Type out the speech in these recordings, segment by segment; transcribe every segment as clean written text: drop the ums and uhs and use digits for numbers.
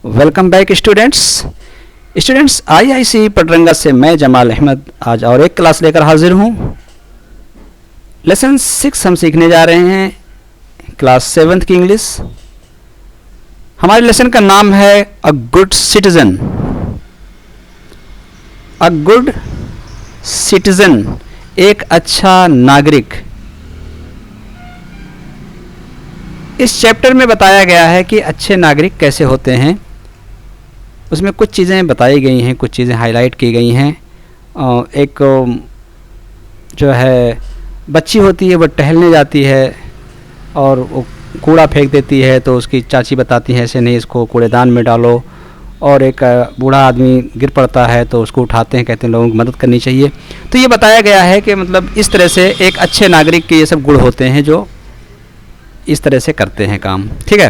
Welcome back students IIC Patranga से मैं जमाल अहमद आज और एक क्लास लेकर हाजिर हूँ। लेसन 6 हम सीखने जा रहे हैं, क्लास 7th की इंग्लिश। हमारे लेसन का नाम है a good citizen. A good citizen, एक अच्छा नागरिक। इस चैप्टर में बताया गया है कि अच्छे नागरिक कैसे होते हैं। उसमें कुछ चीज़ें बताई गई हैं, कुछ चीज़ें हाईलाइट की गई हैं। एक जो है बच्ची होती है, वो टहलने जाती है और वो कूड़ा फेंक देती है, तो उसकी चाची बताती है ऐसे नहीं, इसको कूड़ेदान में डालो। और एक बूढ़ा आदमी गिर पड़ता है तो उसको उठाते हैं, कहते हैं लोगों की मदद करनी चाहिए। तो ये बताया गया है कि मतलब इस तरह से एक अच्छे नागरिक के ये सब गुण होते हैं जो इस तरह से करते हैं काम। ठीक है,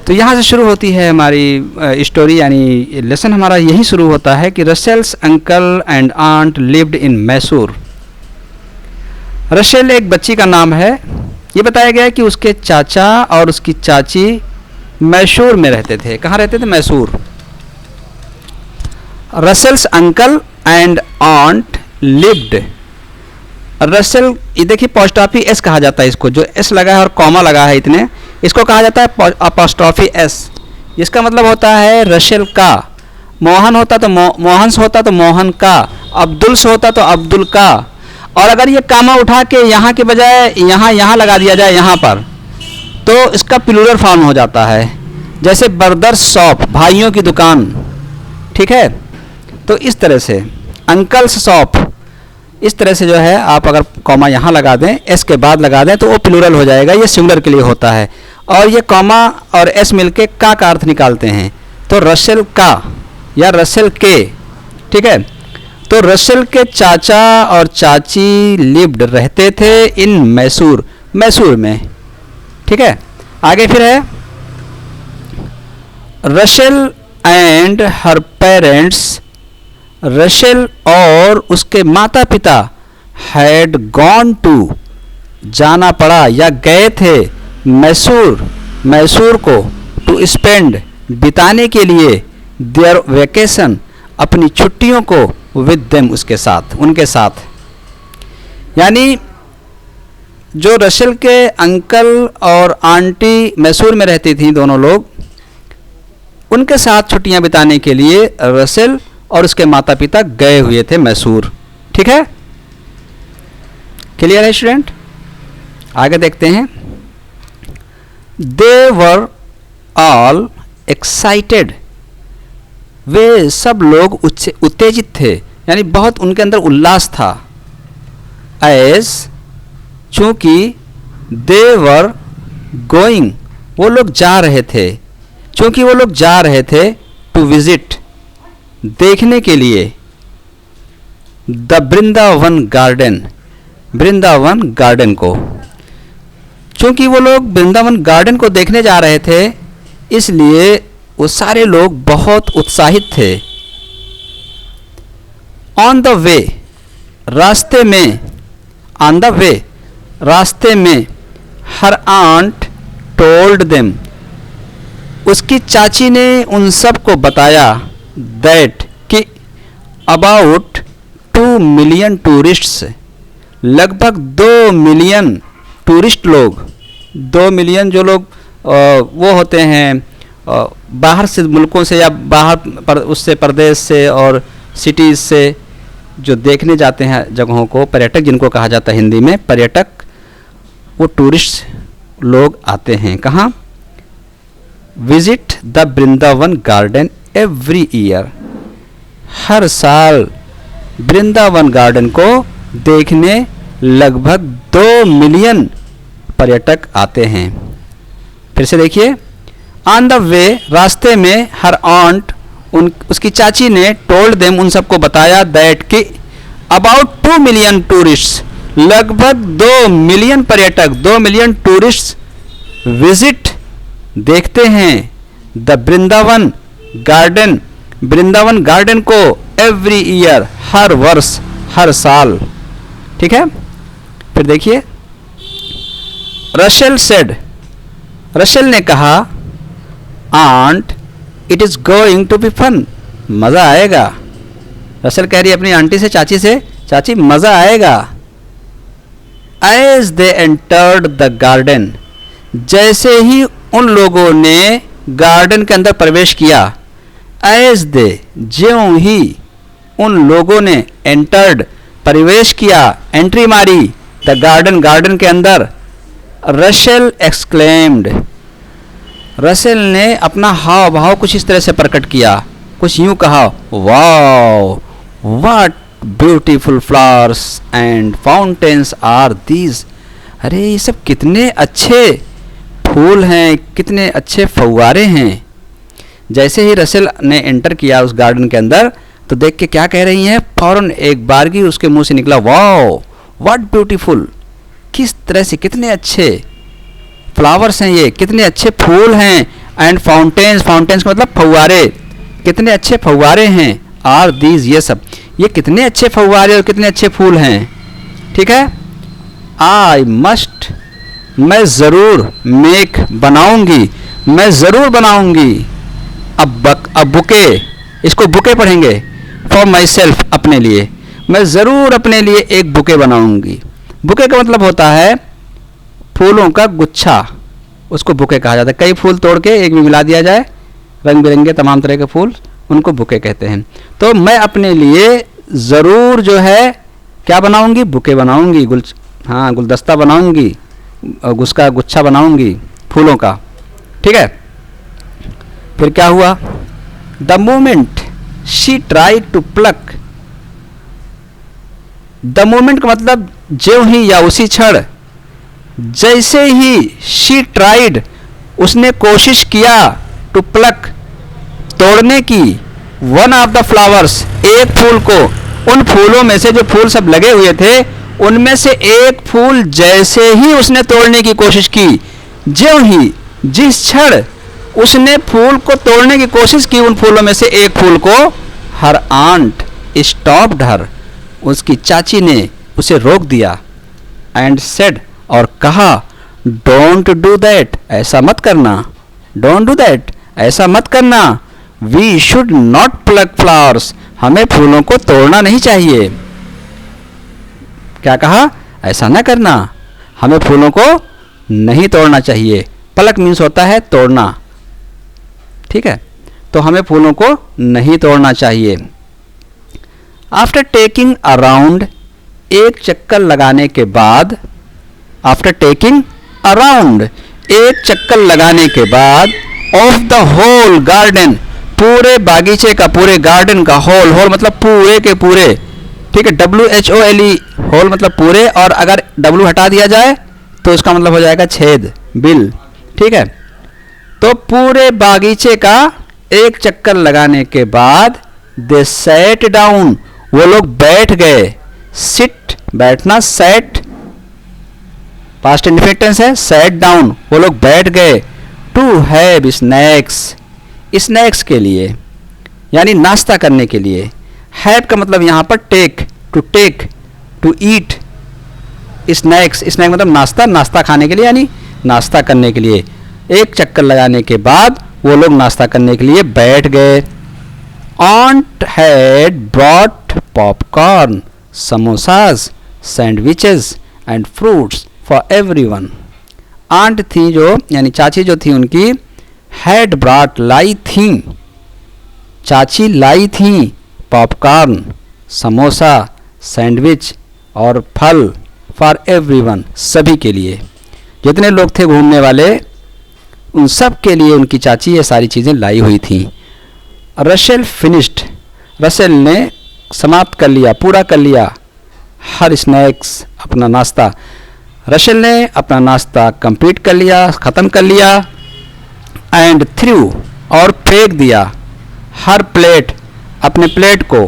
तो यहाँ से शुरू होती है हमारी स्टोरी, यानी लेसन हमारा यही शुरू होता है कि Russell's uncle and aunt lived in Mysore. Russell एक बच्ची का नाम है। ये बताया गया है कि उसके चाचा और उसकी चाची मैसूर में रहते थे। कहाँ रहते थे? Mysore. Russell's uncle and aunt lived. Russell, ये देखिए अपोस्ट्रोफी एस कहा जाता है इसको, जो एस लगा है और कॉमा लगा है इतने, इसको कहा जाता है अपोस्ट्रोफी एस। इसका मतलब होता है रसेल का। मोहन होता तो मोहन्स होता तो मोहन का, अब्दुल्स होता तो अब्दुल का। और अगर ये कामा उठा के यहाँ के बजाय यहाँ लगा दिया जाए यहाँ पर, तो इसका प्लूरल फॉर्म हो जाता है। जैसे ब्रदर्स शॉप, भाइयों की दुकान। ठीक है, तो इस तरह से अंकल्स शॉप, इस तरह से जो है आप अगर कॉमा यहाँ लगा दें, एस के बाद लगा दें, तो वो प्लूरल हो जाएगा। ये सिंगुलर के लिए होता है। और ये कॉमा और एस मिलके का अर्थ निकालते हैं, तो रसेल का या रसेल के। ठीक है, तो रसेल के चाचा और चाची लिव्ड रहते थे इन मैसूर, मैसूर में। ठीक है, आगे फिर है Russell and her parents. Russell और उसके माता पिता हैड गॉन टू, जाना पड़ा या गए थे, मैसूर को, टू स्पेंड, बिताने के लिए, देयर वेकेशन, अपनी छुट्टियों को, विद देम, उसके साथ, उनके साथ। यानी जो रसेल के अंकल और आंटी मैसूर में रहती थी, दोनों लोग, उनके साथ छुट्टियां बिताने के लिए रसेल और उसके माता पिता गए हुए थे मैसूर। ठीक है, क्लियर है स्टूडेंट? आगे देखते हैं। दे वर ऑल एक्साइटेड। वे सब लोग उत्तेजित थे, यानी बहुत उनके अंदर उल्लास था। एज, चूंकि, दे वर गोइंग, वो लोग जा रहे थे, चूंकि वो लोग जा रहे थे, टू विजिट, देखने के लिए, the Vrindavan garden, Vrindavan garden को। चूंकि वो लोग वृंदावन गार्डन को देखने जा रहे थे, इसलिए वो सारे लोग बहुत उत्साहित थे। ऑन द वे, रास्ते में, ऑन द वे, रास्ते में, हर आंट टोल्ड देम, उसकी चाची ने उन सब को बताया, दैट, कि अबाउट 2 मिलियन टूरिस्ट्स, लगभग 2 मिलियन टूरिस्ट लोग, 2 मिलियन जो लोग वो होते हैं बाहर से मुल्कों से या बाहर उससे प्रदेश से और सिटीज़ से जो देखने जाते हैं जगहों को, पर्यटक जिनको कहा जाता है हिंदी में पर्यटक, वो टूरिस्ट लोग आते हैं। कहाँ? Visit the Vrindavan garden every year, हर साल वृंदावन गार्डन को देखने लगभग 2 मिलियन पर्यटक आते हैं। फिर से देखिए, ऑन द वे, रास्ते में, हर आंट, उसकी चाची ने, टोल्ड देम, उन सबको बताया, दैट, कि अबाउट 2 मिलियन टूरिस्ट, लगभग 2 मिलियन पर्यटक, 2 मिलियन टूरिस्ट विजिट, देखते हैं, the Vrindavan garden, Vrindavan garden को, एवरी ईयर, हर वर्ष, हर साल। ठीक है, फिर देखिए, रसेल सेड, रसेल ने कहा, aunt it is going to be fun, मजा आएगा। रसेल कह रही है अपनी आंटी से, चाची से, चाची मजा आएगा। As they entered the garden, जैसे ही उन लोगों ने गार्डन के अंदर प्रवेश किया, एज दे, ज्यों ही उन लोगों ने एंटर्ड, प्रवेश किया, एंट्री मारी, द गार्डन, गार्डन के अंदर, रसेल एक्सक्लेम्ड, रसेल ने अपना हाव भाव कुछ इस तरह से प्रकट किया, कुछ यूं कहा, wow what beautiful flowers and fountains are these, अरे ये सब कितने अच्छे फूल हैं, कितने अच्छे फव्वारे हैं। जैसे ही रसेल ने एंटर किया उस गार्डन के अंदर, तो देख के क्या कह रही हैं, फौरन एक बारगी उसके मुंह से निकला, वाओ व्हाट ब्यूटीफुल, किस तरह से, कितने अच्छे फ्लावर्स हैं ये, कितने अच्छे फूल हैं, एंड फाउंटेन्स, फाउंटेन्स का मतलब फव्वारे, कितने अच्छे फव्वारे हैं, आर दीज, ये सब, ये कितने अच्छे फव्वारे और कितने अच्छे फूल हैं। ठीक है, आई मस्ट, मैं ज़रूर, मेक, बनाऊंगी, मैं ज़रूर बनाऊंगी, अब बुके, इसको बुके पढ़ेंगे, फॉर माई सेल्फ, अपने लिए, मैं ज़रूर अपने लिए एक बुके बनाऊंगी। बुके का मतलब होता है फूलों का गुच्छा, उसको बुके कहा जाता है। कई फूल तोड़ के एक में मिला दिया जाए, रंग बिरंगे तमाम तरह के फूल, उनको बुके कहते हैं। तो मैं अपने लिए ज़रूर जो है क्या बनाऊंगी, बुके बनाऊंगी, गुलदस्ता बनाऊंगी, उसका गुच्छा बनाऊंगी फूलों का। ठीक है, फिर क्या हुआ, the moment she tried to pluck, the moment का मतलब ज्यों ही या उसी क्षण, जैसे ही शी ट्राइड, उसने कोशिश किया, टू प्लक, तोड़ने की, वन ऑफ द फ्लावर्स, एक फूल को, उन फूलों में से जो फूल सब लगे हुए थे उनमें से एक फूल जैसे ही उसने तोड़ने की कोशिश की, ज्यों ही, जिस क्षण उसने फूल को तोड़ने की कोशिश की उन फूलों में से एक फूल को, हर आंट स्टॉप्ड हर, उसकी चाची ने उसे रोक दिया, एंड सेड, और कहा, डोंट डू दैट, ऐसा मत करना, डोंट डू दैट, ऐसा मत करना, we should not pluck flowers, हमें फूलों को तोड़ना नहीं चाहिए। क्या कहा, ऐसा ना करना, हमें फूलों को नहीं तोड़ना चाहिए। प्लक मीन्स होता है तोड़ना, ठीक है, तो हमें फूलों को नहीं तोड़ना चाहिए। आफ्टर टेकिंग अराउंड, एक चक्कर लगाने के बाद, आफ्टर टेकिंग अराउंड, एक चक्कर लगाने के बाद, ऑफ द होल गार्डन, पूरे बागीचे का, पूरे गार्डन का, होल, होल मतलब पूरे के पूरे, ठीक है, WHOLE, होल मतलब पूरे, और अगर W हटा दिया जाए तो इसका मतलब हो जाएगा छेद, बिल, ठीक है। तो पूरे बागीचे का एक चक्कर लगाने के बाद, दे सैट डाउन, वो लोग बैठ गए, सिट बैठना, सैट पास्ट इंडिफिनिट है, सैट डाउन, वो लोग बैठ गए, टू हैव स्नैक्स, स्नैक्स के लिए, यानी नाश्ता करने के लिए। हैव का मतलब यहाँ पर take, to take, to eat, snacks, snack मतलब नाश्ता, नाश्ता खाने के लिए, यानी नाश्ता करने के लिए। एक चक्कर लगाने के बाद वो लोग नाश्ता करने के लिए बैठ गए। Aunt had brought popcorn, samosas, sandwiches and fruits for everyone. Aunt थी जो, यानी चाची जो थी उनकी, हैड ब्रॉट, लाई थी, चाची लाई थी, पॉपकॉर्न, समोसा, सैंडविच और फल, फॉर एवरीवन, सभी के लिए, जितने लोग थे घूमने वाले उन सब के लिए उनकी चाची ये सारी चीज़ें लाई हुई थी। रसेल फिनिश्ड, रसेल ने समाप्त कर लिया, पूरा कर लिया, हर स्नैक्स, अपना नाश्ता, रसेल ने अपना नाश्ता कंप्लीट कर लिया, ख़त्म कर लिया, एंड थ्रू, और फेंक दिया, हर प्लेट, अपने प्लेट को,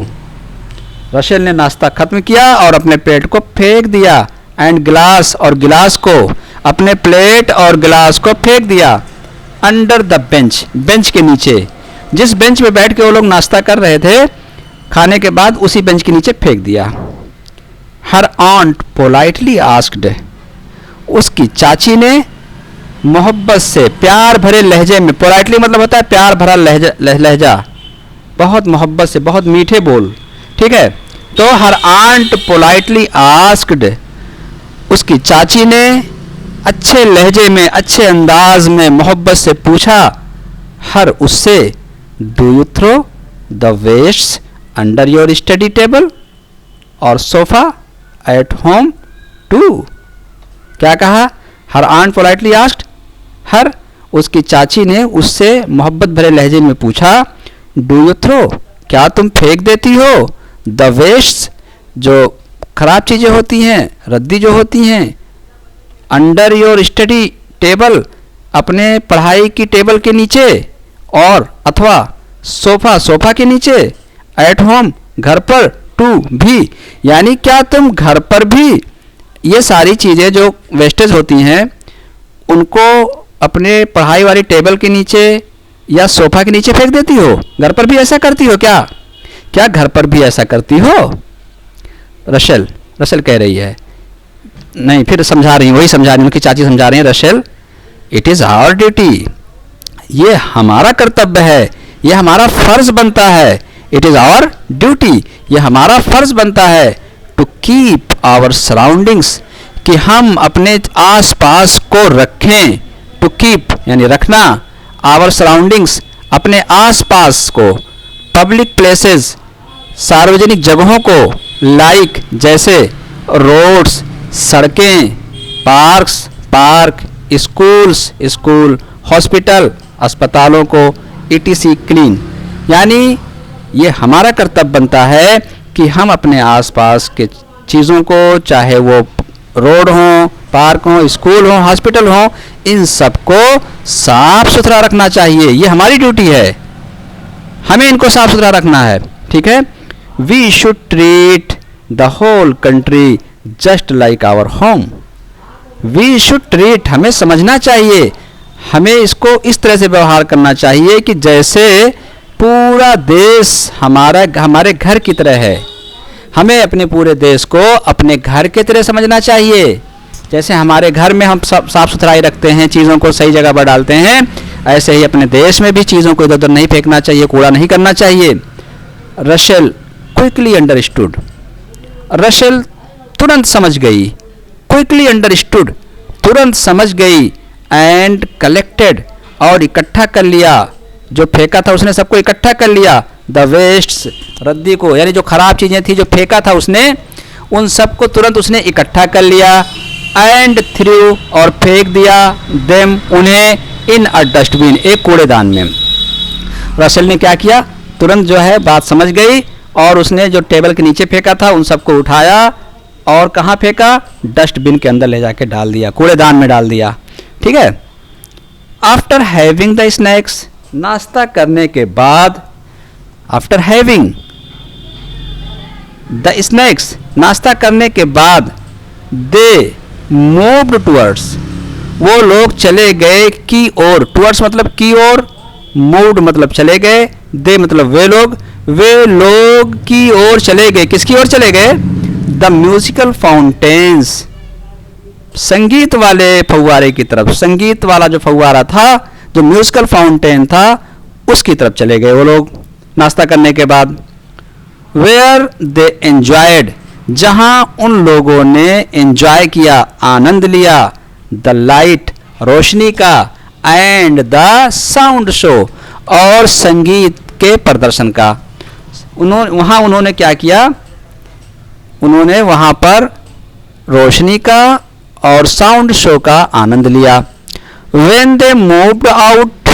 रसेल ने नाश्ता खत्म किया और अपने प्लेट को फेंक दिया, एंड ग्लास, और गिलास को, अपने प्लेट और गिलास को फेंक दिया, अंडर द बेंच, बेंच के नीचे, जिस बेंच पे बैठ के वो लोग नाश्ता कर रहे थे खाने के बाद, उसी बेंच के नीचे फेंक दिया। हर ऑन्ट पोलाइटली आस्क्ड, उसकी चाची ने मोहब्बत से प्यार भरे लहजे में, पोलाइटली मतलब होता है प्यार भरा लहजा, बहुत मोहब्बत से, बहुत मीठे बोल, ठीक है। तो हर आंट पोलाइटली आस्क्ड, उसकी चाची ने अच्छे लहजे में, अच्छे अंदाज में मोहब्बत से पूछा हर उससे, do you throw the wastes under your study table और सोफा एट होम टू। क्या कहा? Her aunt politely asked, her उसकी चाची ने उससे मोहब्बत भरे लहजे में पूछा, डू यू थ्रो, क्या तुम फेंक देती हो, द वेस्ट्स, जो खराब चीज़ें होती हैं, रद्दी जो होती हैं, अंडर योर स्टडी टेबल, अपने पढ़ाई की टेबल के नीचे, और अथवा सोफा के नीचे, एट होम घर पर, टू भी, यानी क्या तुम घर पर भी ये सारी चीज़ें जो वेस्टेज होती हैं उनको अपने पढ़ाई वाली टेबल के नीचे या सोफा के नीचे फेंक देती हो? घर पर भी ऐसा करती हो क्या? क्या घर पर भी ऐसा करती हो? रशेल कह रही है, नहीं, फिर समझा रही, वही समझा रही, उनकी चाची समझा रही हैं, Rachel, it is our duty, ये हमारा कर्तव्य है, ये हमारा फर्ज बनता है, इट इज़ आवर ड्यूटी, ये हमारा फर्ज बनता है, टू कीप आवर सराउंडिंग्स, कि हम अपने आसपास को रखें, टू कीप यानी रखना, आवर सराउंडिंग्स अपने आसपास को, पब्लिक प्लेसेस सार्वजनिक जगहों को, लाइक जैसे रोड्स सड़कें, पार्क, स्कूल, हॉस्पिटल अस्पतालों को, etc क्लीन, यानी ये हमारा कर्तव्य बनता है कि हम अपने आसपास के चीज़ों को, चाहे वो रोड हो, पार्क हो, स्कूल हो, हॉस्पिटल हो, इन सब को साफ सुथरा रखना चाहिए, ये हमारी ड्यूटी है, हमें इनको साफ सुथरा रखना है, ठीक है। We should treat the whole country just like our home, we should treat, हमें समझना चाहिए, हमें इसको इस तरह से व्यवहार करना चाहिए कि जैसे पूरा देश हमारे घर की तरह है, हमें अपने पूरे देश को अपने घर की तरह समझना चाहिए। जैसे हमारे घर में हम सब साफ सुथराई रखते हैं, चीज़ों को सही जगह पर डालते हैं, ऐसे ही अपने देश में भी चीज़ों को इधर उधर नहीं फेंकना चाहिए, कूड़ा नहीं करना चाहिए। रशेल क्विकली अंडरस्टूड, रशेल तुरंत समझ गई, क्विकली अंडरस्टूड तुरंत समझ गई, एंड कलेक्टेड और इकट्ठा कर लिया, जो फेंका था उसने सबको इकट्ठा कर लिया, द वेस्ट्स रद्दी को, यानी जो खराब चीज़ें थी जो फेंका था उसने, उन सबको तुरंत उसने इकट्ठा कर लिया, एंड थ्रू और फेंक दिया, देम उन्हें, इन अ डस्टबिन एक कूड़ेदान में। रशेल ने क्या किया, तुरंत जो है बात समझ गई और उसने जो टेबल के नीचे फेंका था उन सबको उठाया और कहाँ फेंका, डस्टबिन के अंदर ले जाके डाल दिया, कूड़ेदान में डाल दिया, ठीक है। आफ्टर हैविंग द स्नैक्स, नाश्ता करने के बाद, आफ्टर हैविंग द स्नैक्स, नाश्ता करने के बाद, दे मूव्ड टुवर्ड्स, वो लोग चले गए की ओर, टुवर्ड्स मतलब की ओर, मूव्ड मतलब चले गए, दे मतलब वे लोग की ओर चले गए, किसकी ओर चले गए, द म्यूजिकल फाउंटेन्स, संगीत वाले फव्वारे की तरफ, संगीत वाला जो फव्वारा था, जो म्यूजिकल फाउंटेन था, उसकी तरफ चले गए वो लोग नाश्ता करने के बाद। वेयर दे एंजॉयड, जहां उन लोगों ने एंजॉय किया, आनंद लिया, द लाइट रोशनी का, एंड द साउंड शो और संगीत के प्रदर्शन का। उन्होंने क्या किया, उन्होंने वहां पर रोशनी का और साउंड शो का आनंद लिया। When they moved out,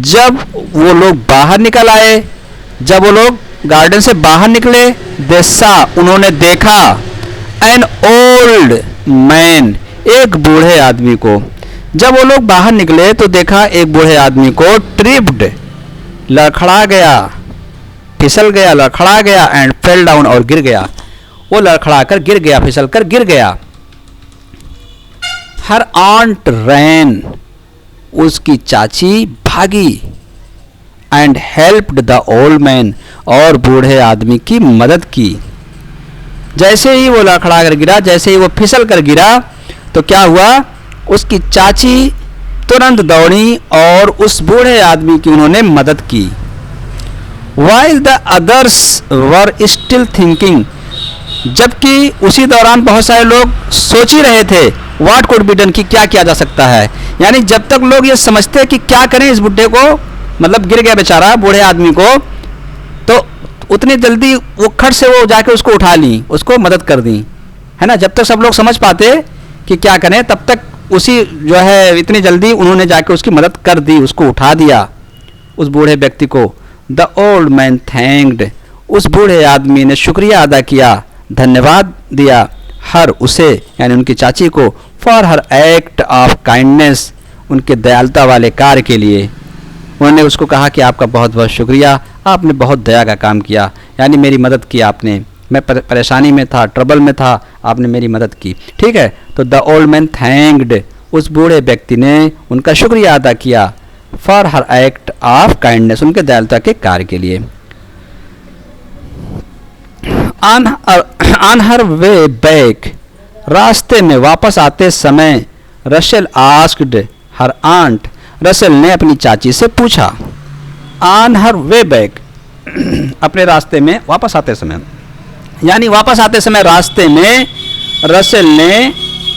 जब वो लोग बाहर निकल आए, जब वो लोग गार्डन से बाहर निकले, they saw उन्होंने देखा, an old man एक बूढ़े आदमी को। जब वो लोग बाहर निकले तो देखा एक बूढ़े आदमी को, tripped लड़खड़ा गया, फिसल गया, लड़खड़ा गया, एंड फेल डाउन और गिर गया, वो लड़खड़ा कर गिर गया, फिसल कर गिर गया। हर आंट रैन, उसकी चाची भागी, and helped the old man और बूढ़े आदमी की मदद की। जैसे ही वो लड़खड़ा कर गिरा, जैसे ही वो फिसल कर गिरा, तो क्या हुआ, उसकी चाची तुरंत दौड़ी और उस बूढ़े आदमी की उन्होंने मदद की। While the others were still thinking, जबकि उसी दौरान बहुत सारे लोग सोच ही रहे थे व्हाट कुड बी डन, कि क्या किया जा सकता है। यानी जब तक लोग ये समझते हैं कि क्या करें इस बुढ़े को, मतलब गिर गया बेचारा बूढ़े आदमी को, तो उतनी जल्दी वो खट से वो जाके उसको उठा ली, उसको मदद कर दी, है ना। जब तक सब लोग समझ पाते कि क्या करें, तब तक उसी जो है इतनी जल्दी उन्होंने जाके उसकी मदद कर दी, उसको उठा दिया उस बूढ़े व्यक्ति को। द ओल्ड मैन थैंक्ड, उस बूढ़े आदमी ने शुक्रिया अदा किया, धन्यवाद दिया हर उसे, यानी उनकी चाची को, for her act of kindness, उनके दयालुता वाले कार्य के लिए। उन्होंने उसको कहा कि आपका बहुत बहुत शुक्रिया, आपने बहुत दया का काम किया, यानी मेरी मदद की आपने, मैं परेशानी में था, ट्रबल में था, आपने मेरी मदद की। ठीक है, तो द ओल्ड मैन थैंक्ड, उस बूढ़े व्यक्ति ने उनका शुक्रिया अदा किया, for her act of kindness, उनके दयालुता के कार्य के लिए। ऑन हर वे बैक, रास्ते में वापस आते समय, Rachel asked her aunt, Rachel ने अपनी चाची से पूछा। ऑन हर वे बैक, अपने रास्ते में वापस आते समय, यानी वापस आते समय रास्ते में रशेल ने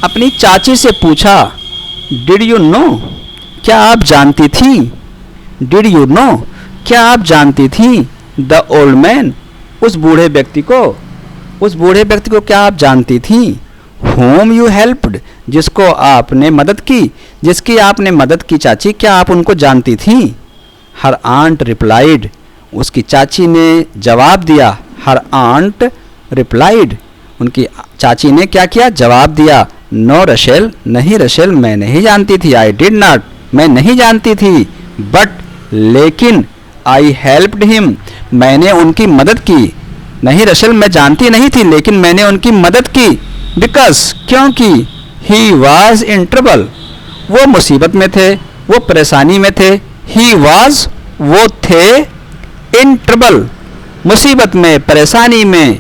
अपनी चाची से पूछा, डिड यू नो, क्या आप जानती थी, डिड यू नो, क्या आप जानती थी, द ओल्ड मैन, उस बूढ़े व्यक्ति को, उस बूढ़े व्यक्ति को क्या आप जानती थी, होम यू हेल्प्ड, जिसको आपने मदद की, जिसकी आपने मदद की चाची, क्या आप उनको जानती थी। हर आंट रिप्लाइड, उसकी चाची ने जवाब दिया, हर आंट रिप्लाइड, उनकी चाची ने क्या किया, जवाब दिया, नो रशेल, नहीं रशेल, मैं नहीं जानती थी, आई डिड नॉट, मैं नहीं जानती थी, बट, लेकिन, आई हेल्प्ड हिम, मैंने उनकी मदद की, नहीं रशेल मैं जानती नहीं थी, लेकिन मैंने उनकी मदद की, बिकॉज, क्योंकि, ही वॉज इन ट्रबल, वो मुसीबत में थे, वो परेशानी में थे, ही वॉज, वो थे, इन ट्रबल, मुसीबत में, परेशानी में,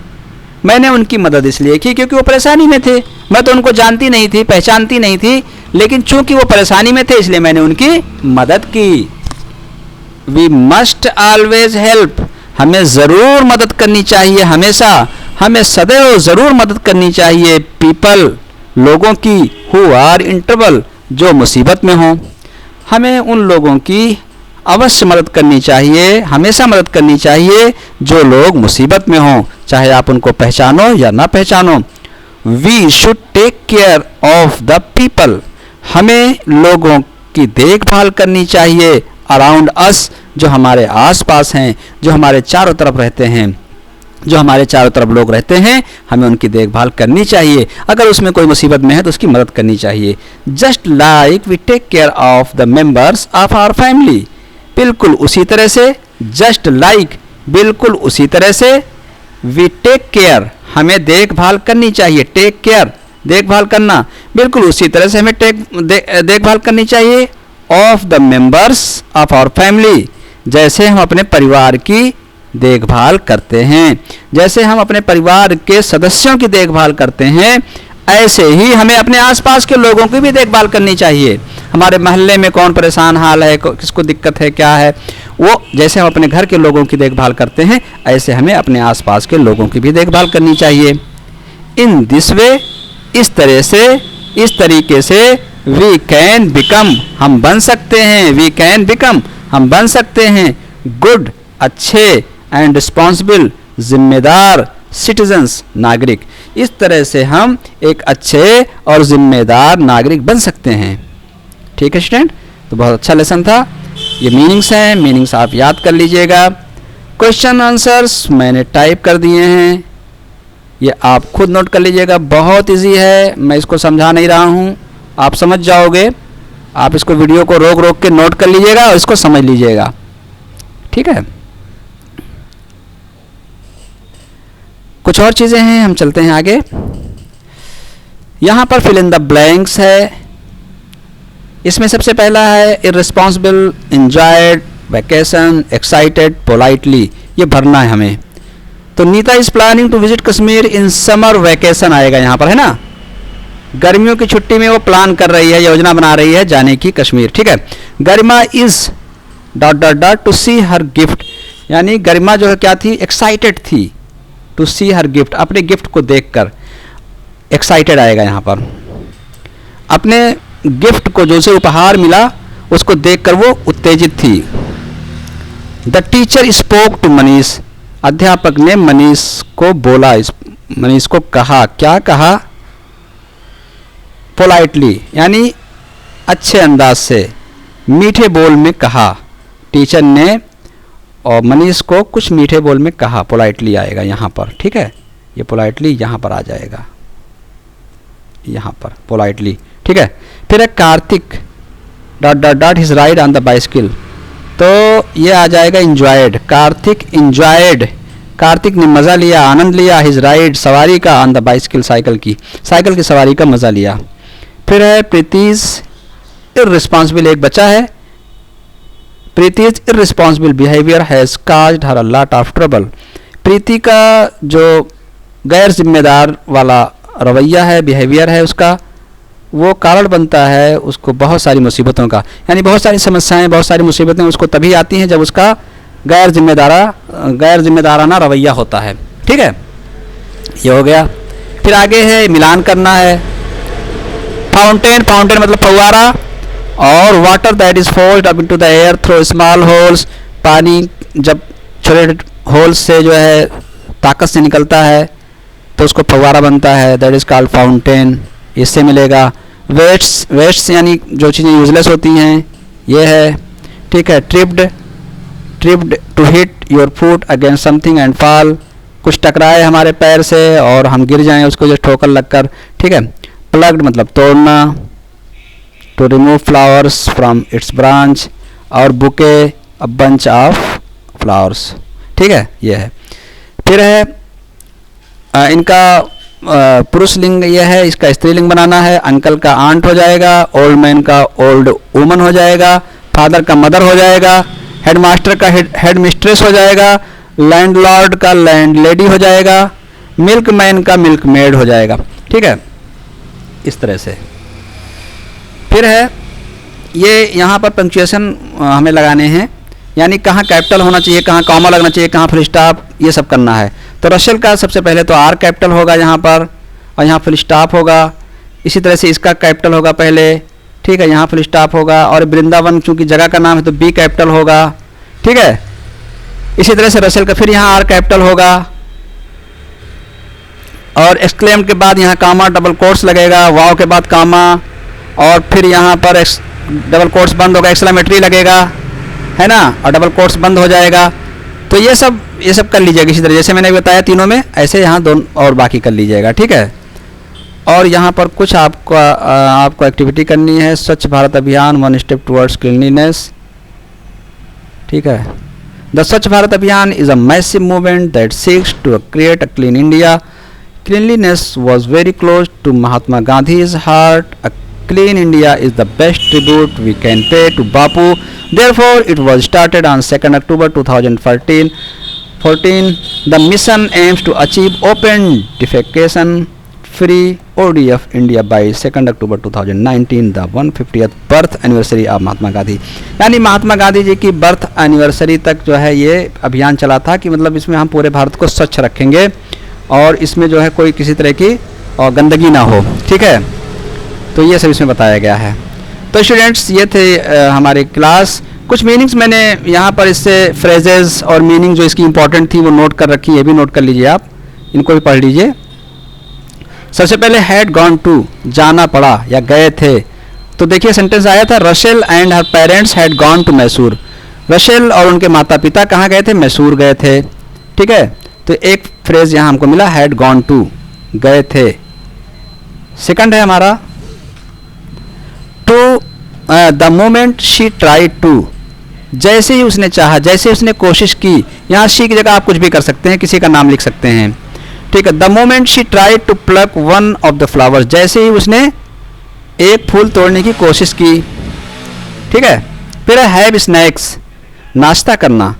मैंने उनकी मदद इसलिए की क्योंकि वो परेशानी में थे, मैं तो उनको जानती नहीं थी, पहचानती नहीं थी, लेकिन चूंकि वो परेशानी में थे इसलिए मैंने उनकी मदद की। वी मस्ट ऑलवेज हेल्प, हमें ज़रूर मदद करनी चाहिए, हमेशा, हमें सदैव ज़रूर मदद करनी चाहिए, पीपल, लोगों की, हु आर इन ट्रबल, जो मुसीबत में हों, हमें उन लोगों की अवश्य मदद करनी चाहिए, हमेशा मदद करनी चाहिए जो लोग मुसीबत में हों, चाहे आप उनको पहचानो या ना पहचानो। We should take care of the people, हमें लोगों की देखभाल करनी चाहिए, अराउंड अस, जो हमारे आसपास हैं, जो हमारे चारों तरफ रहते हैं, जो हमारे चारों तरफ लोग रहते हैं, हमें उनकी देखभाल करनी चाहिए, अगर उसमें कोई मुसीबत में है तो उसकी मदद करनी चाहिए। Just like we take care of the members of our family, बिल्कुल उसी तरह से, जस्ट लाइक, बिल्कुल उसी तरह से, वी टेक केयर, हमें देखभाल करनी चाहिए, टेक केयर, देखभाल करना, बिल्कुल उसी तरह से हमें देखभाल करनी चाहिए, of the members of our family, जैसे हम अपने परिवार की देखभाल करते हैं, जैसे हम अपने परिवार के सदस्यों की देखभाल करते हैं, ऐसे ही हमें अपने आसपास के लोगों की भी देखभाल करनी चाहिए। हमारे मोहल्ले में कौन परेशान हाल है, किसको दिक्कत है, क्या है, वो जैसे हम अपने घर के लोगों की देखभाल करते हैं, ऐसे हमें अपने आसपास के लोगों की भी देखभाल करनी चाहिए। इन दिस वे, इस तरह से, इस तरीके से, वी कैन बिकम, हम बन सकते हैं, वी कैन बिकम, हम बन सकते हैं, गुड, अच्छे, एंड रिस्पॉन्सिबल, जिम्मेदार, सिटीजन्स, नागरिक, इस तरह से हम एक अच्छे और जिम्मेदार नागरिक बन सकते हैं। ठीक है स्टूडेंट, तो बहुत अच्छा लेसन था, ये मीनिंग्स हैं, मीनिंग्स आप याद कर लीजिएगा। क्वेश्चन आंसर्स मैंने टाइप कर दिए हैं, ये आप खुद नोट कर लीजिएगा, बहुत इजी है, मैं इसको समझा नहीं रहा हूँ, आप समझ जाओगे, आप इसको वीडियो को रोक रोक के नोट कर लीजिएगा और इसको समझ लीजिएगा। ठीक है, कुछ और चीज़ें हैं, हम चलते हैं आगे। यहाँ पर फिल इन द ब्लैंक्स है, इसमें सबसे पहला है irresponsible, enjoyed, vacation, excited, politely, ये भरना है हमें। तो Nita is planning to visit Kashmir in summer vacation आएगा यहाँ पर, है ना, गर्मियों की छुट्टी में वो प्लान कर रही है, योजना बना रही है जाने की कश्मीर। ठीक है, Garima is dot dot dot to see her gift, यानी गरिमा जो है क्या थी, एक्साइटेड थी, टू सी हर गिफ्ट, अपने गिफ्ट को देखकर, एक्साइटेड आएगा यहाँ पर, अपने गिफ्ट को जो उसे उपहार मिला उसको देखकर वो उत्तेजित थी। The teacher spoke to Manish, अध्यापक ने मनीष को बोला, मनीष को कहा, क्या कहा, पोलाइटली, यानी अच्छे अंदाज से, मीठे बोल में कहा। टीचर ने और मनीष को कुछ मीठे बोल में कहा, पोलाइटली आएगा यहाँ पर। ठीक है, ये पोलाइटली यहाँ पर आ जाएगा, यहाँ पर पोलाइटली। ठीक है, फिर है Kartik dot dot dot his ride on the bicycle, तो ये आ जाएगा इंजॉयड, कार्तिक इंजॉयड, कार्तिक ने मज़ा लिया, आनंद लिया, हिज राइड सवारी का, ऑन द बाइसिकल साइकिल की सवारी का मज़ा लिया। फिर है प्रीतिज इररिस्पॉन्सिबल, एक बच्चा है, Preeti's irresponsible behaviour has caused her a lot of trouble, Preeti का जो गैर जिम्मेदार वाला रवैया है, बिहेवियर है उसका, वो कारण बनता है उसको बहुत सारी मुसीबतों का, यानी बहुत सारी समस्याएं, बहुत सारी मुसीबतें उसको तभी आती हैं जब उसका गैर जिम्मेदाराना रवैया होता है। ठीक है, ये हो गया। फिर आगे है मिलान करना है, फाउंटेन, फाउंटेन मतलब फव्वारा, और water that is forced up into the air through small holes, पानी जब छोटे होल्स से जो है ताकत से निकलता है तो उसको फव्वारा बनता है, दैट इज कॉल्ड फाउंटेन, इससे मिलेगा। वेस्ट्स यानी जो चीज़ें यूजलेस होती हैं, ये है। ठीक है, tripped to hit your foot against something and fall, कुछ टकराए हमारे पैर से और हम गिर जाएं उसको जो ठोकर लगकर। ठीक है, प्लग्ड मतलब तोड़ना, to remove flowers from its branch, और bouquet a bunch of flowers. ठीक है, ये है। फिर है इनका पुरुष लिंग ये है, इसका स्त्रीलिंग बनाना है, अंकल का आंट हो जाएगा, ओल्ड मैन का ओल्ड वुमन हो जाएगा, फादर का मदर हो जाएगा, हेडमास्टर का हेड मिस्ट्रेस हो जाएगा, लैंडलॉर्ड का लैंड लेडी हो जाएगा, मिल्क मैन का मिल्क मेड हो जाएगा। ठीक है, इस तरह से। फिर है ये यहाँ पर पंक्चुएशन हमें लगाने हैं, यानी कहाँ कैपिटल होना चाहिए, कहाँ कॉमा लगना चाहिए, कहाँ फुल स्टॉप, ये सब करना है। तो रशेल का सबसे पहले तो आर कैपिटल होगा यहाँ पर, और यहाँ फुल स्टॉप होगा। इसी तरह से इसका कैपिटल होगा पहले, ठीक है, यहाँ फुल स्टॉप होगा, और वृंदावन चूंकि जगह का नाम है तो बी कैपिटल होगा। ठीक है, इसी तरह से रशेल का फिर यहाँ आर कैपिटल होगा, और एक्सक्लेम के बाद यहाँ कामा डबल कोट्स लगेगा, वाव के बाद कामा, और फिर यहाँ पर डबल कोट्स बंद होगा, एक्सक्लेमेटरी लगेगा, है ना, और डबल कोट्स बंद हो जाएगा। तो ये सब कर लीजिएगा इसी तरह जैसे मैंने बताया तीनों में, ऐसे यहाँ दोनों और बाकी कर लीजिएगा। ठीक है, और यहाँ पर कुछ आपको एक्टिविटी करनी है, स्वच्छ भारत अभियान, वन स्टेप टुवर्ड्स क्लीनलीनेस। ठीक है, the Swachh Bharat Abhiyan is a massive movement that seeks to create a clean India. Cleanliness was very close to Mahatma Gandhi's heart. A clean India is the best tribute we can pay to Bapu. Therefore, it was started on 2nd October 2014. The mission aims to achieve open defecation free ODF India by 2nd October 2019, the 150th birth anniversary of Mahatma Gandhi. यानी महात्मा गांधी जी की birth anniversary तक जो है ये अभियान चला था कि मतलब इसमें हम पूरे भारत को स्वच्छ रखेंगे और इसमें जो है कोई किसी तरह की गंदगी ना हो। ठीक है, तो ये सब इसमें बताया गया है। तो स्टूडेंट्स ये थे हमारे क्लास। कुछ मीनिंग्स मैंने यहाँ पर इससे फ्रेजेस और मीनिंग जो इसकी इंपॉर्टेंट थी वो नोट कर रखी, ये भी नोट कर लीजिए, आप इनको भी पढ़ लीजिए। सबसे पहले हैड गॉन टू, जाना पड़ा या गए थे। तो देखिए सेंटेंस आया था, Rachel and her parents had gone to Mysore. Rachel और उनके माता पिता कहाँ गए थे, मैसूर गए थे। ठीक है, तो एक फ्रेज यहाँ हमको मिला, हैड गॉन टू, गए थे। सेकंड है हमारा to the moment she tried to, जैसे ही उसने चाहा, जैसे उसने कोशिश की। यहाँ शी की जगह आप कुछ भी कर सकते हैं, किसी का नाम लिख सकते हैं। ठीक है, the moment she tried to pluck one of the flowers, जैसे ही उसने एक फूल तोड़ने की कोशिश की। ठीक है, फिर हैव स्नैक्स, नाश्ता करना।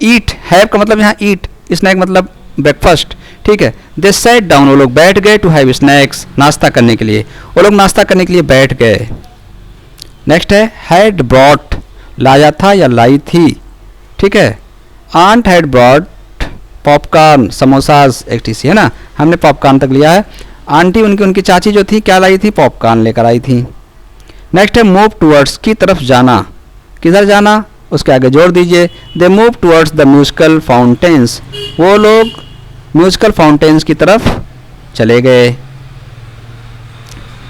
ईट, हैव का मतलब यहाँ ईट, स्नैक मतलब ब्रेकफास्ट। ठीक है। दे सेट डाउन, वो लोग बैठ गए, टू हैव स्नैक्स, नाश्ता करने के लिए, वो लोग नाश्ता करने के लिए बैठ गए। नेक्स्ट है हैड ब्रॉट, लाया था या लाई थी, ठीक है। Aunt had brought popcorn, samosas etc, है ना, हमने पॉपकॉर्न तक लिया है। आंटी उनकी चाची जो थी क्या लाई थी, पॉपकॉर्न लेकर आई थी। नेक्स्ट है मूव टूवर्ड्स, की तरफ जाना, किधर जाना, उसके आगे जोड़ दीजिए। They move towards the musical fountains, वो लोग म्यूजिकल फाउंटेन्स की तरफ चले गए।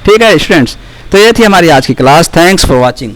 ठीक है स्टूडेंट्स, तो ये थी हमारी आज की क्लास। Thanks for watching.